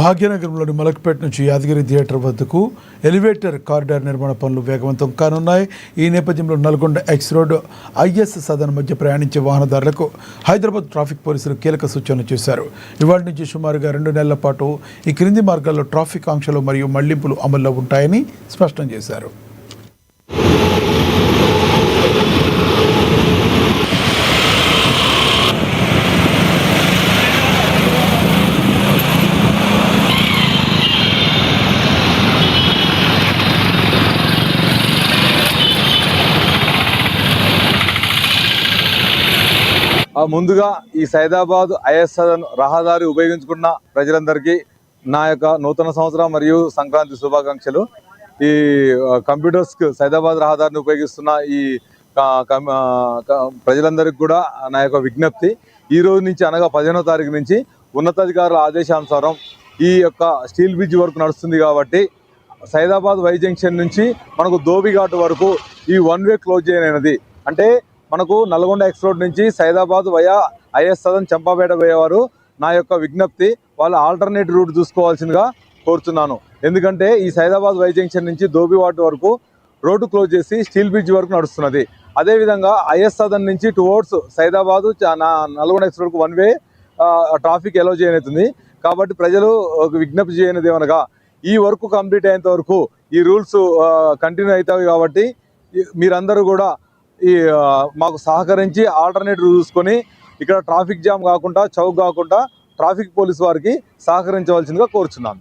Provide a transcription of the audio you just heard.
భాగ్యనగరంలోని మలక్పేట నుంచి యాదగిరి థియేటర్ వద్దకు elevator corridor నిర్మాణ పనులు వేగవంతం కానున్నాయి. ఈ నేపథ్యంలో Nalgonda X road is Sadan మధ్య ప్రయాణించే వాహనదారులకు హైదరాబాద్ ట్రాఫిక్ పోలీసులు కీలక సూచనలు చేశారు. ఇవాళ నుంచి సుమారుగా 2 నెలల పాటు ఈ క్రింది మార్గాల్లో ట్రాఫిక్ ఆంక్షలు మరియు మళ్లింపులు అమల్లో ఉంటాయని స్పష్టం చేశారు. ముందుగా ఈ సైదాబాద్ ఐఎస్ రహదారి ఉపయోగించుకున్న ప్రజలందరికీ నా యొక్క నూతన సంవత్సరం మరియు సంక్రాంతి శుభాకాంక్షలు. ఈ కంప్యూటర్స్ సైదాబాద్ రహదారిని ఉపయోగిస్తున్న ఈ ప్రజలందరికీ కూడా నా యొక్క విజ్ఞప్తి, ఈ రోజు నుంచి అనగా 15వ తారీఖు నుంచి ఉన్నతాధికారుల ఆదేశానుసారం ఈ యొక్క స్టీల్ బ్రిడ్జ్ వరకు నడుస్తుంది. కాబట్టి సైదాబాద్ వై జంక్షన్ నుంచి మనకు ధోబిఘాట్ వరకు ఈ 1 వే క్లోజ్ చేయనది. అంటే మనకు నల్గొండ ఎక్స్ రోడ్ నుంచి సైదాబాద్ వయా ఐఎస్ సదన్ చంపాపేట పోయేవారు నా యొక్క విజ్ఞప్తి, వాళ్ళు ఆల్టర్నేట్ రూట్ చూసుకోవాల్సిందిగా కోరుతున్నాను. ఎందుకంటే ఈ సైదాబాద్ వై జంక్షన్ నుంచి ధోబిఘాట్ వరకు రోడ్డు క్లోజ్ చేసి స్టీల్ బ్రిడ్జ్ వరకు నడుస్తున్నది. అదేవిధంగా ఐఎస్ సదన్ నుంచి టువర్డ్స్ సైదాబాద్ నల్గొండ ఎక్స్ రోడ్కు 1 వే ట్రాఫిక్ ఎలో చేయనవుతుంది. కాబట్టి ప్రజలు విజ్ఞప్తి చేయనిది ఏమనగా, ఈ వర్క్ కంప్లీట్ అయ్యేంత వరకు ఈ రూల్స్ కంటిన్యూ అవుతాయి. కాబట్టి మీరందరూ కూడా మాకు సహకరించి ఆల్టర్నేటివ్ చూసుకొని ఇక్కడ ట్రాఫిక్ జామ్ కాకుండా, చౌక్ కాకుండా ట్రాఫిక్ పోలీస్ వారికి సహకరించవలసిందిగా కోరుచున్నాను.